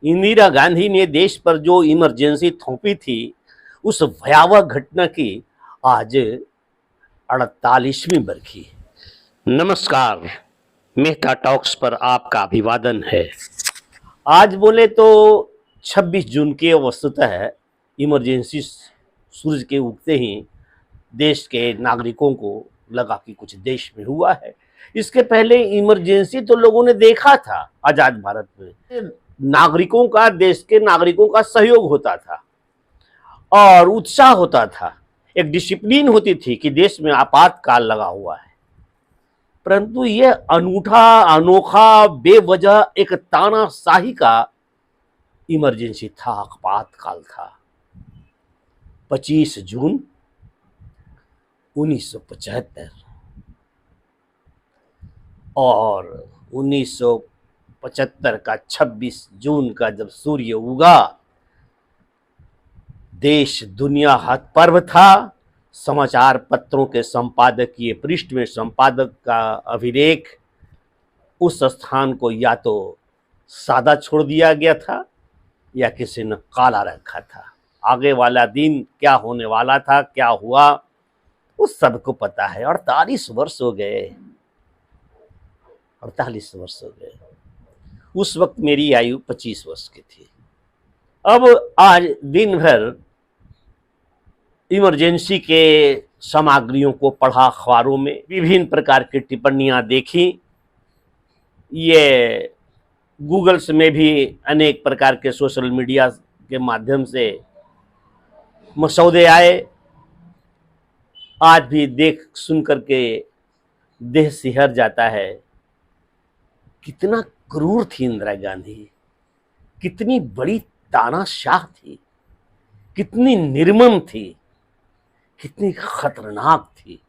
इंदिरा गांधी ने देश पर जो इमरजेंसी थोपी थी, उस भयावह घटना की आज 48वीं बरखी। नमस्कार, मेहता टॉक्स पर आपका अभिवादन है। आज बोले तो 26 जून के वस्तुतः इमरजेंसी सूरज के उगते ही देश के नागरिकों को लगा कि कुछ देश में हुआ है। इसके पहले इमरजेंसी तो लोगों ने देखा था आजाद भारत में, नागरिकों का, देश के नागरिकों का सहयोग होता था और उत्साह होता था, एक डिसिप्लिन होती थी कि देश में आपातकाल लगा हुआ है। परंतु यह अनूठा, अनोखा, बेवजह एक तानाशाही का इमरजेंसी था, आपातकाल था। 25 जून 1975 और 1975 का 26 जून का जब सूर्य उगा, देश दुनिया हतपर्व था। समाचार पत्रों के संपादकीय पृष्ठ में संपादक का अभिलेख उस स्थान को या तो सादा छोड़ दिया गया था या किसी ने काला रखा था। आगे वाला दिन क्या होने वाला था, क्या हुआ, उस सबको पता है। 48 वर्ष हो गए, 48 वर्ष हो गए। उस वक्त मेरी आयु 25 वर्ष की थी। अब आज दिन भर इमरजेंसी के सामग्रियों को पढ़ा, अखबारों में विभिन्न प्रकार की टिप्पणियां देखी। ये गूगल्स में भी अनेक प्रकार के सोशल मीडिया के माध्यम से मसौदे आए। आज भी देख सुन करके देह सिहर जाता है। कितना क्रूर थी इंदिरा गांधी, कितनी बड़ी तानाशाह थी, कितनी निर्मम थी, कितनी खतरनाक थी।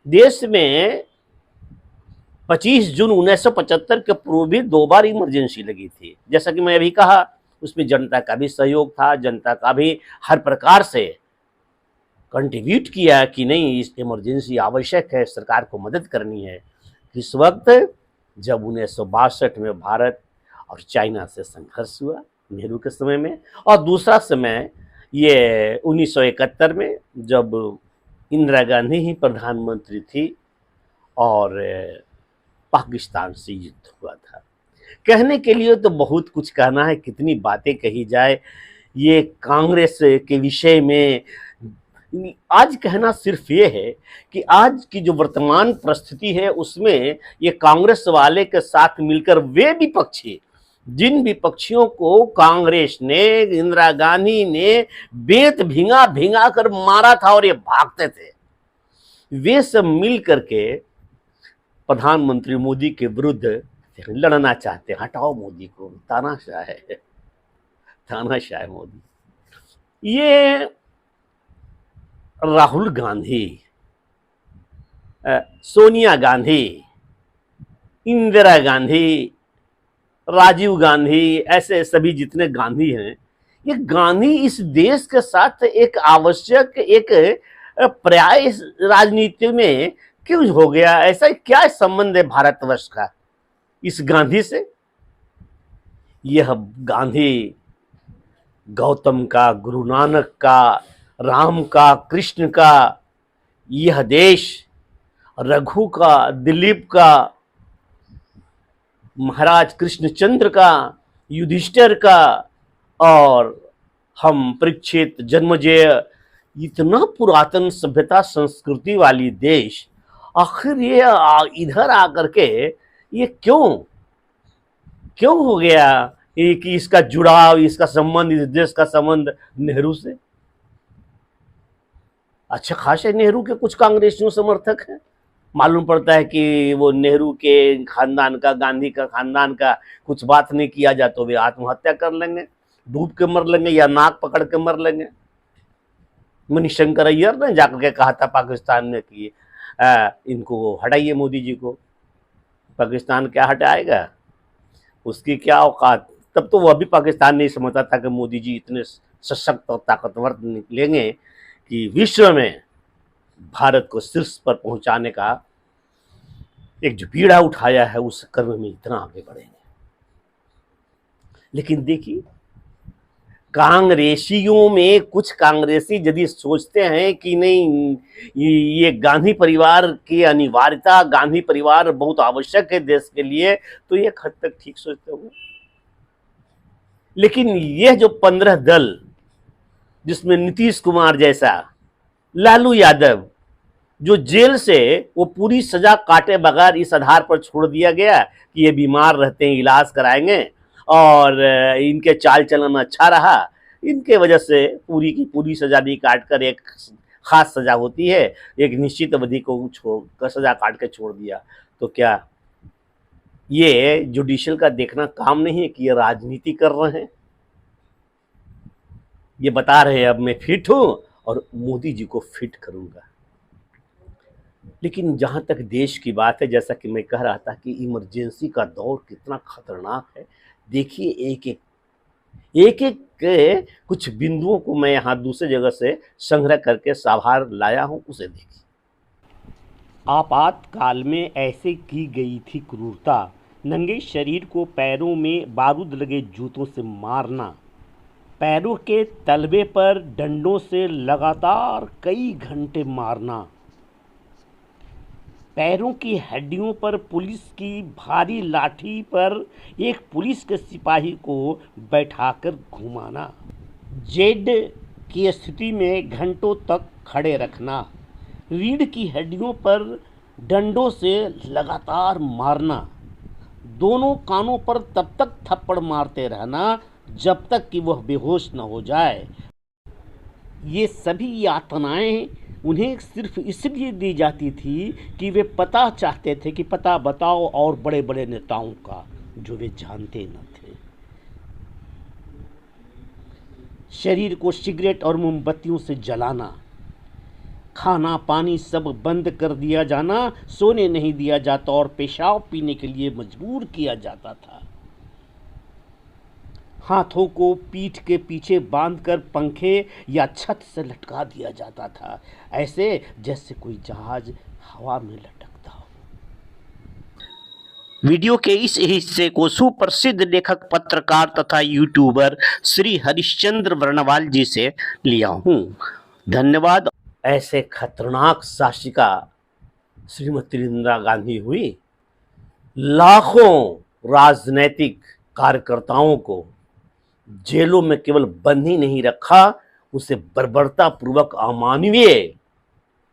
देश में 25 जून 1975 के पूर्व भी 2 बार इमरजेंसी लगी थी। जैसा कि मैं अभी कहा, उसमें जनता का भी सहयोग था, जनता का भी हर प्रकार से कंट्रीब्यूट किया कि नहीं, इस इमरजेंसी आवश्यक है, सरकार को मदद करनी है। इस वक्त जब 1962 में भारत और चाइना से संघर्ष हुआ नेहरू के समय में, और दूसरा समय ये 1971 में जब इंदिरा गांधी ही प्रधानमंत्री थी और पाकिस्तान से युद्ध हुआ था। कहने के लिए तो बहुत कुछ कहना है, कितनी बातें कही जाए। ये कांग्रेस के विषय में आज कहना सिर्फ ये है कि आज की जो वर्तमान परिस्थिति है उसमें ये कांग्रेस वाले के साथ मिलकर वे विपक्षी, जिन विपक्षियों को कांग्रेस ने, इंदिरा गांधी ने बेत भिंगा भिंगा कर मारा था और ये भागते थे, वे सब मिल करके प्रधानमंत्री मोदी के विरुद्ध लड़ना चाहते हैं। हटाओ मोदी को, तानाशाह है, तानाशाह है मोदी। ये राहुल गांधी, सोनिया गांधी, इंदिरा गांधी, राजीव गांधी, ऐसे सभी जितने गांधी हैं, ये गांधी इस देश के साथ एक आवश्यक, एक पर्याय राजनीति में क्यों हो गया? ऐसा क्या संबंध है भारतवर्ष का इस गांधी से? यह गांधी गौतम का, गुरु नानक का, राम का, कृष्ण का, यह देश रघु का, दिलीप का, महाराज कृष्णचंद्र का, युधिष्ठिर का, और हम परीक्षित, जन्मेजय, इतना पुरातन सभ्यता संस्कृति वाली देश, आखिर ये इधर आकर के ये क्यों हो गया कि इसका जुड़ाव, इसका संबंध, इस देश का संबंध नेहरू से? अच्छा खासे नेहरू के कुछ कांग्रेसियों समर्थक हैं। मालूम पड़ता है कि वो नेहरू के खानदान का, गांधी का खानदान का कुछ बात नहीं किया जाए तो वे आत्महत्या कर लेंगे, डूब के मर लेंगे या नाक पकड़ के मर लेंगे। मणिशंकर अय्यर ने जाकर के कहा था पाकिस्तान में कि इनको हटाइए, मोदी जी को। पाकिस्तान क्या हटाएगा, उसकी क्या औकात। तब तो वह भी पाकिस्तान नहीं समझता था कि मोदी जी इतने सशक्त और ताकतवर निकलेंगे कि विश्व में भारत को शीर्ष पर पहुंचाने का एक जो बीड़ा उठाया है उस कर्म में इतना आगे बढ़ेंगे। लेकिन देखिए, कांग्रेसियों में कुछ कांग्रेसी यदि सोचते हैं कि नहीं, ये गांधी परिवार की अनिवार्यता, गांधी परिवार बहुत आवश्यक है देश के लिए, तो ये हद तक ठीक सोचते होंगे। लेकिन यह जो 15 दल, जिसमें नीतीश कुमार जैसा, लालू यादव, जो जेल से वो पूरी सजा काटे बगैर इस आधार पर छोड़ दिया गया कि ये बीमार रहते हैं, इलाज कराएंगे और इनके चाल चलन अच्छा रहा, इनके वजह से पूरी की पूरी सजा नहीं काट कर एक खास सजा होती है, एक निश्चित अवधि को छोड़ सजा काट के छोड़ दिया। तो क्या ये जुडिशियल का देखना काम नहीं है कि ये राजनीति कर रहे हैं? ये बता रहे हैं अब मैं फिट हूं और मोदी जी को फिट करूंगा। लेकिन जहां तक देश की बात है, जैसा कि मैं कह रहा था कि इमरजेंसी का दौर कितना खतरनाक है, देखिए एक एक के कुछ बिंदुओं को मैं यहाँ दूसरे जगह से संग्रह करके साभार लाया हूँ, उसे देखिए। आपातकाल में ऐसे की गई थी क्रूरता, नंगे शरीर को पैरों में बारूद लगे जूतों से मारना, पैरों के तलबे पर डंडों से लगातार कई घंटे मारना, पैरों की हड्डियों पर पुलिस की भारी लाठी पर एक पुलिस के सिपाही को बैठाकर घुमाना, जेड की स्थिति में घंटों तक खड़े रखना, रीढ़ की हड्डियों पर डंडों से लगातार मारना, दोनों कानों पर तब तक थप्पड़ मारते रहना जब तक कि वह बेहोश न हो जाए। ये सभी यातनाएं उन्हें सिर्फ इसलिए दी जाती थी कि वे पता चाहते थे कि पता बताओ और बड़े बड़े नेताओं का, जो वे जानते न थे। शरीर को सिगरेट और मोमबत्तियों से जलाना, खाना पानी सब बंद कर दिया जाना, सोने नहीं दिया जाता और पेशाब पीने के लिए मजबूर किया जाता था। हाथों को पीठ के पीछे बांधकर पंखे या छत से लटका दिया जाता था, ऐसे जैसे कोई जहाज हवा में लटकता हो। वीडियो के इस हिस्से को सुप्रसिद्ध लेखक, पत्रकार तथा यूट्यूबर श्री हरिश्चंद्र वर्णवाल जी से लिया हूँ। धन्यवाद। ऐसे खतरनाक शासिका श्रीमती इंदिरा गांधी हुई, लाखों राजनैतिक कार्यकर्ताओं को जेलों में केवल बंद ही नहीं रखा, उसे बर्बरता पूर्वक अमानवीय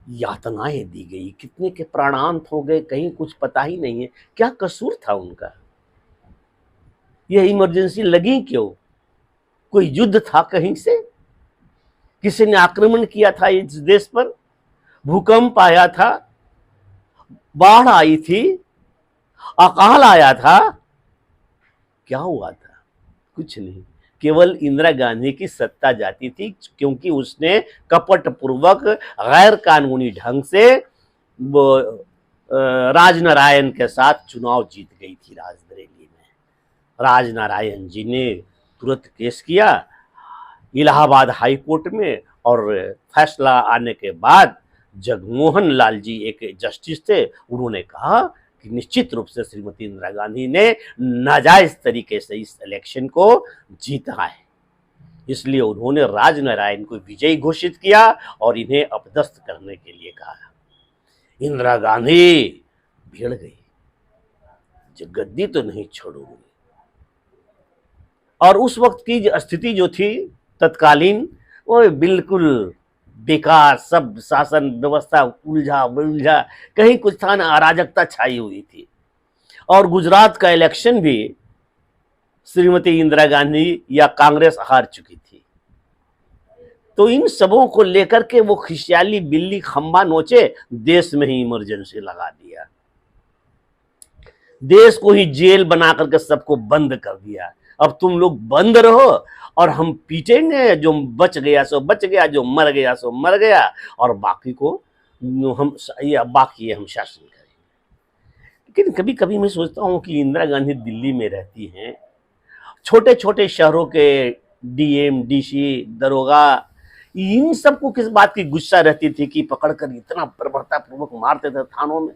यातनाएं दी गई। कितने के प्राणांत हो गए, कहीं कुछ पता ही नहीं है। क्या कसूर था उनका? यह इमरजेंसी लगी क्यों? कोई युद्ध था कहीं से? किसी ने आक्रमण किया था इस देश पर? भूकंप आया था, बाढ़ आई थी, अकाल आया था? क्या हुआ था? कुछ नहीं। केवल इंदिरा गांधी की सत्ता जाती थी, क्योंकि उसने कपट पूर्वक गैर कानूनी ढंग से राजनारायण के साथ चुनाव जीत गई थी राजबरेली में। राजनारायण जी ने तुरंत केस किया इलाहाबाद हाई कोर्ट में, और फैसला आने के बाद जगमोहन लाल जी एक जस्टिस थे, उन्होंने कहा कि निश्चित रूप से श्रीमती इंदिरा गांधी ने नाजायज तरीके से इस इलेक्शन को जीता है। इसलिए उन्होंने राजनारायण को विजयी घोषित किया और इन्हें अपदस्थ करने के लिए कहा। इंदिरा गांधी भिड़ गई, जो गद्दी तो नहीं छोड़ूंगी। और उस वक्त की स्थिति जो थी तत्कालीन, वो बिल्कुल बेकार, सब शासन व्यवस्था उलझा उलझा, कहीं कुछ था ना, अराजकता छाई हुई थी। और गुजरात का इलेक्शन भी श्रीमती इंदिरा गांधी या कांग्रेस हार चुकी थी। तो इन सबों को लेकर के वो खिसियाली बिल्ली खंबा नोचे, देश में ही इमरजेंसी लगा दिया, देश को ही जेल बना करके सबको बंद कर दिया। अब तुम लोग बंद रहो और हम पीटेंगे, जो बच गया सो बच गया, जो मर गया सो मर गया, और बाकी को हम शासन करेंगे। लेकिन कभी कभी मैं सोचता हूँ कि इंदिरा गांधी दिल्ली में रहती हैं, छोटे छोटे शहरों के डीएम, डीसी, दरोगा, इन सबको किस बात की गुस्सा रहती थी कि पकड़कर इतना बर्बरता पूर्वक मारते थे थानों में?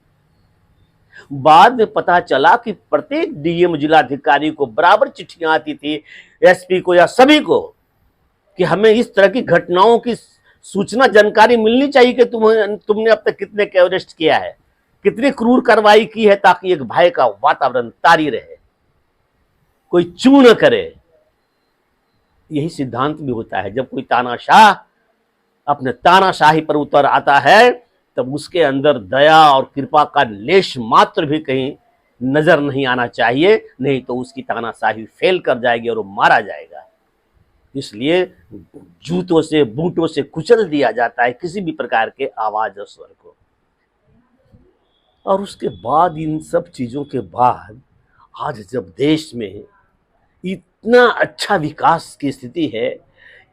बाद में पता चला कि प्रत्येक डीएम जिलाधिकारी को बराबर चिट्ठियां आती थी, एसपी को या सभी को, कि हमें इस तरह की घटनाओं की सूचना जानकारी मिलनी चाहिए कि तुमने अब तक कितने के अरेस्ट किया है, कितनी क्रूर कार्रवाई की है, ताकि एक भय का वातावरण तारी रहे, कोई चू न करे। यही सिद्धांत भी होता है। जब कोई तानाशाह अपने तानाशाही पर उतर आता है तब उसके अंदर दया और कृपा का लेश मात्र भी कहीं नजर नहीं आना चाहिए, नहीं तो उसकी तानाशाही फेल कर जाएगी और वो मारा जाएगा। इसलिए जूतों से बूटों से कुचल दिया जाता है किसी भी प्रकार के आवाज और स्वर को। और उसके बाद, इन सब चीजों के बाद, आज जब देश में इतना अच्छा विकास की स्थिति है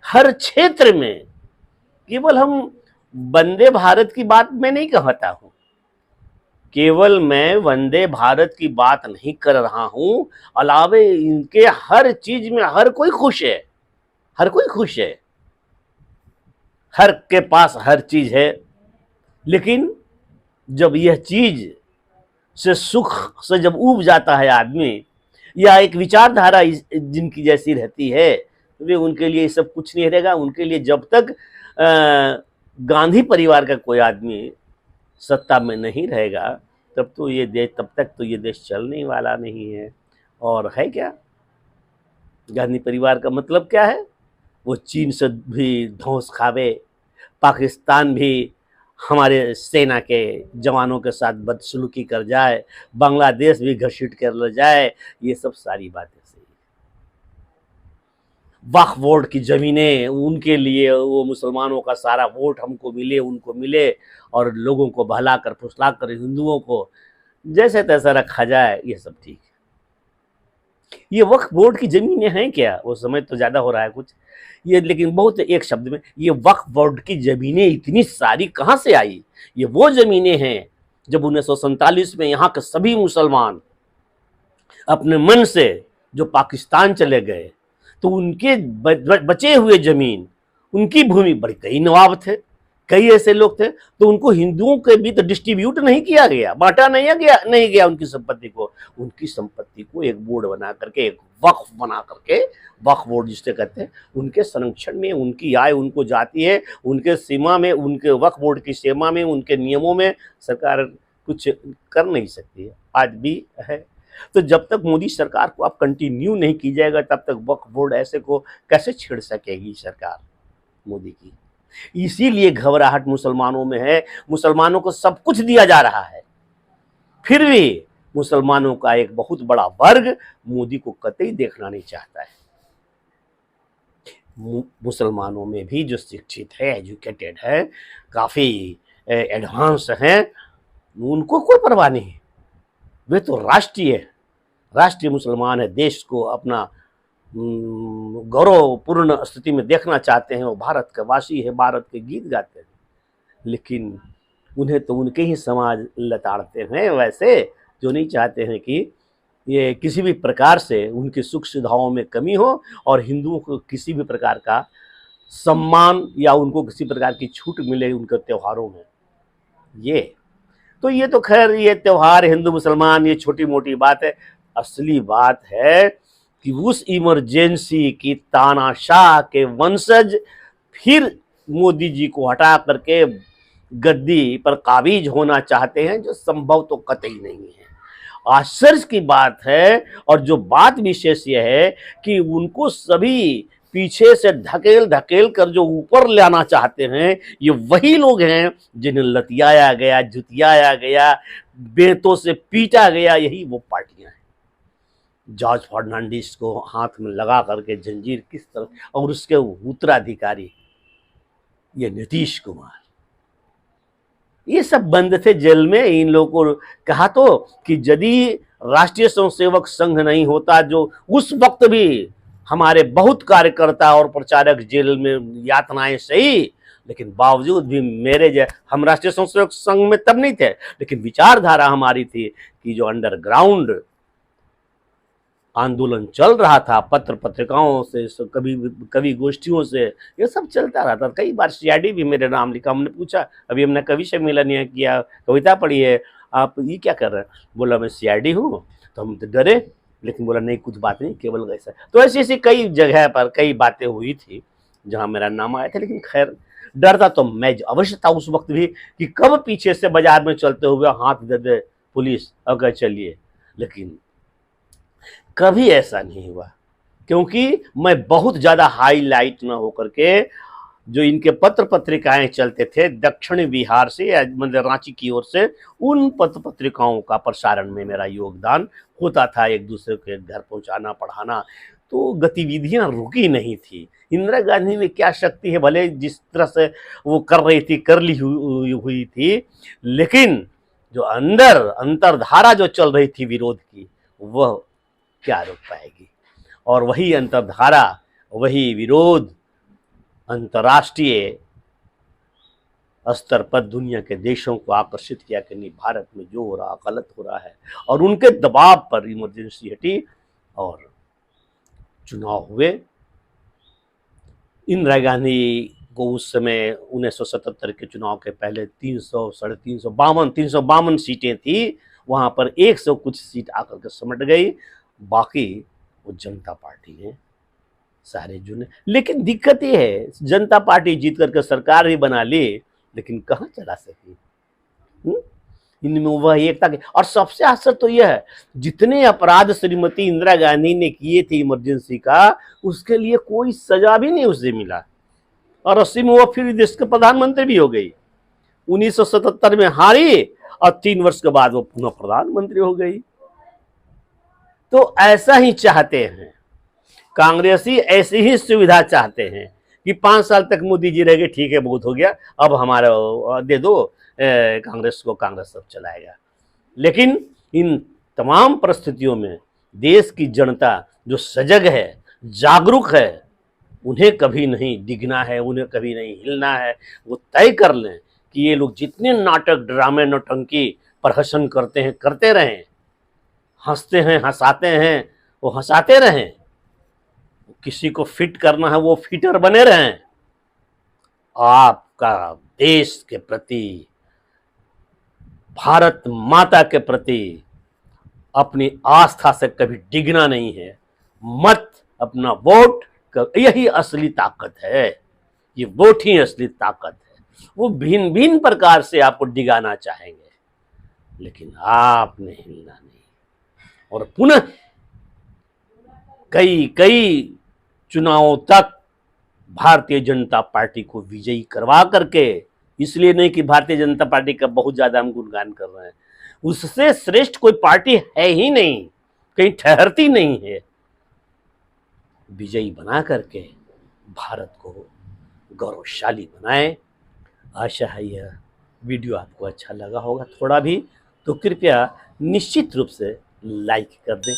हर क्षेत्र में, केवल हम वंदे भारत की बात मैं नहीं कहता हूं, केवल मैं वंदे भारत की बात नहीं कर रहा हूं, अलावे इनके हर चीज में हर कोई खुश है, हर कोई खुश है, हर के पास हर चीज है। लेकिन जब यह चीज से सुख से जब ऊब जाता है आदमी, या एक विचारधारा जिनकी जैसी रहती है, वे उनके लिए सब कुछ नहीं रहेगा। उनके लिए जब तक गांधी परिवार का कोई आदमी सत्ता में नहीं रहेगा तब तक तो ये देश चलने वाला नहीं है। और है क्या गांधी परिवार का मतलब? क्या है? वो चीन से भी धौंस खावे, पाकिस्तान भी हमारे सेना के जवानों के साथ बदसलूकी कर जाए, बांग्लादेश भी घसीट कर ले जाए, ये सब सारी बातें सही। वक्फ बोर्ड की जमीनें उनके लिए, वो मुसलमानों का सारा वोट हमको मिले, उनको मिले, और लोगों को बहलाकर फुसलाकर हिंदुओं को जैसे तैसा रखा जाए, ये सब ठीक है। ये वक्फ बोर्ड की जमीनें हैं क्या? वो समय तो ज्यादा हो रहा है कुछ ये, लेकिन बहुत एक शब्द में, ये वक्फ बोर्ड की जमीनें इतनी सारी कहां से आई? ये वो जमीनें हैं जब 1947 में यहाँ के सभी मुसलमान अपने मन से जो पाकिस्तान चले गए, तो उनके बचे हुए जमीन, उनकी भूमि, बड़े कई नवाब थे, कई ऐसे लोग थे, तो उनको हिंदुओं के भी तो डिस्ट्रीब्यूट नहीं किया गया, बांटा नहीं गया उनकी संपत्ति को। उनकी संपत्ति को एक बोर्ड बना करके, एक वक्फ बना करके, वक्फ बोर्ड जिससे कहते हैं, उनके संरक्षण में उनकी आय उनको जाती है, उनके सीमा में, उनके वक्फ बोर्ड की सीमा में, उनके नियमों में सरकार कुछ कर नहीं सकती है, आज भी है। तो जब तक मोदी सरकार को आप कंटिन्यू नहीं की जाएगा, तब तक वक्फ बोर्ड ऐसे को कैसे छेड़ सकेगी सरकार मोदी की? इसीलिए घबराहट मुसलमानों में है। मुसलमानों को सब कुछ दिया जा रहा है, फिर भी मुसलमानों का एक बहुत बड़ा वर्ग मोदी को कतई देखना नहीं चाहता है। मुसलमानों में भी जो शिक्षित है, एजुकेटेड है, काफी एडवांस हैं, उनको कोई परवाह नहीं। वे तो राष्ट्रीय मुसलमान है, देश को अपना गौरवपूर्ण स्थिति में देखना चाहते हैं, वो भारत के वासी है, भारत के गीत गाते हैं। लेकिन उन्हें तो उनके ही समाज लताड़ते हैं, वैसे जो नहीं चाहते हैं कि ये किसी भी प्रकार से उनकी सुख सुविधाओं में कमी हो और हिंदुओं को किसी भी प्रकार का सम्मान या उनको किसी प्रकार की छूट मिले उनके त्योहारों में। ये तो खैर, ये त्योहार हिंदू मुसलमान ये छोटी मोटी बात है। असली बात है कि उस इमरजेंसी की तानाशाह के वंशज फिर मोदी जी को हटा करके गद्दी पर काबिज होना चाहते हैं, जो संभव तो कतई नहीं है। आश्चर्य की बात है, और जो बात विशेष यह है कि उनको सभी पीछे से ढकेल कर जो ऊपर लाना चाहते हैं, ये वही लोग हैं जिन्हें लतियाया गया, जुतियाया गया, बेंतों से पीटा गया, यही वो पार्टियां हैं। जॉर्ज फर्नांडिस को हाथ में लगा करके जंजीर किस तरह, और उसके उत्तराधिकारी ये नीतीश कुमार, ये सब बंद थे जेल में। इन लोगों को कहा तो कि यदि राष्ट्रीय स्वयंसेवक संघ नहीं होता, जो उस वक्त भी हमारे बहुत कार्यकर्ता और प्रचारक जेल में यातनाएं सही, लेकिन बावजूद भी हम राष्ट्रीय स्वयंसेवक संघ में तब नहीं थे, लेकिन विचारधारा हमारी थी कि जो अंडरग्राउंड आंदोलन चल रहा था, पत्र पत्रिकाओं से, कवि गोष्ठियों से, ये सब चलता रहा था। कई बार सीआईडी भी मेरे नाम लिखा, हमने पूछा, अभी हमने कवि सम्मेलन किया, कविता पढ़ी है, आप ये क्या कर रहे हैं? बोला मैं सीआईडी हूँ। तो हम तो डरे, लेकिन बोला नहीं कुछ बात नहीं, केवल ऐसा। तो ऐसी ऐसी कई जगह पर कई बातें हुई थी जहाँ मेरा नाम आया था, लेकिन खैर डरता तो मैं अवश्य था उस वक्त भी कि कब पीछे से बाजार में चलते हुए हाथ दे दे पुलिस अगर चलिए, लेकिन कभी ऐसा नहीं हुआ, क्योंकि मैं बहुत ज़्यादा हाईलाइट न होकर के जो इनके पत्र पत्रिकाएं चलते थे दक्षिण बिहार से या मतलब रांची की ओर से, उन पत्र पत्रिकाओं का प्रसारण में मेरा योगदान होता था, एक दूसरे के घर पहुंचाना पढ़ाना। तो गतिविधियां रुकी नहीं थी। इंदिरा गांधी में क्या शक्ति है, भले जिस तरह से वो कर रही थी कर ली हुई थी, लेकिन जो अंदर अंतरधारा जो चल रही थी विरोध की, वह क्या रोक पाएगी। और वही अंतरधारा, वही विरोध अंतर्राष्ट्रीय स्तर पर दुनिया के देशों को आकर्षित किया कि नहीं, भारत में जो हो रहा गलत हो रहा है, और उनके दबाव पर इमरजेंसी हटी और चुनाव हुए। इंदिरा गांधी को उस समय 1977 के चुनाव के पहले 352 सीटें थी, वहां पर 100 कुछ सीट आकर के समट गई, बाकी वो जनता पार्टी ने सारे चुने। लेकिन दिक्कत ये है, जनता पार्टी जीत करके सरकार भी बना ली, लेकिन कहाँ चला सकी। इनमें वह एकता की, और सबसे आश्चर्य तो यह है जितने अपराध श्रीमती इंदिरा गांधी ने किए थे इमरजेंसी का, उसके लिए कोई सजा भी नहीं उसे मिला, और 80 में वो फिर देश के प्रधानमंत्री भी हो गई। 1977 में हारी और 3 वर्ष के बाद वो पुनः प्रधानमंत्री हो गई। तो ऐसा ही चाहते हैं कांग्रेसी, ऐसी ही सुविधा चाहते हैं कि 5 साल तक मोदी जी रहेंगे, ठीक है बहुत हो गया, अब हमारा दे दो कांग्रेस को, कांग्रेस सब चलाएगा। लेकिन इन तमाम परिस्थितियों में देश की जनता जो सजग है, जागरूक है, उन्हें कभी नहीं डिगना है, उन्हें कभी नहीं हिलना है। वो तय कर लें कि ये लोग जितने नाटक ड्रामे नौटंकी प्रहसन करते हैं करते रहें, हंसते हैं हंसाते हैं वो हंसाते रहें, किसी को फिट करना है वो फिटर बने रहें। आपका देश के प्रति, भारत माता के प्रति अपनी आस्था से कभी डिगना नहीं है। मत अपना वोट, यही असली ताकत है, ये वोट ही असली ताकत है। वो भिन्न भिन्न प्रकार से आपको डिगाना चाहेंगे, लेकिन आपने हिलना नहीं। और पुनः कई चुनावों तक भारतीय जनता पार्टी को विजयी करवा करके, इसलिए नहीं कि भारतीय जनता पार्टी का बहुत ज्यादा हम गुणगान कर रहे हैं, उससे श्रेष्ठ कोई पार्टी है ही नहीं, कहीं ठहरती नहीं है, विजयी बना करके भारत को गौरवशाली बनाए। आशा है यह वीडियो आपको अच्छा लगा होगा थोड़ा भी, तो कृपया निश्चित रूप से लाइक कर दें,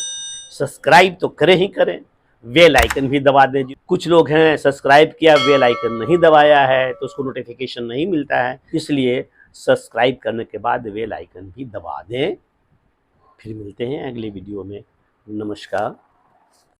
सब्सक्राइब तो करें ही करें, बेल आइकन भी दबा दें। कुछ लोग हैं सब्सक्राइब किया बेल आइकन नहीं दबाया है तो उसको नोटिफिकेशन नहीं मिलता है, इसलिए सब्सक्राइब करने के बाद बेल आइकन भी दबा दें। फिर मिलते हैं अगले वीडियो में। नमस्कार।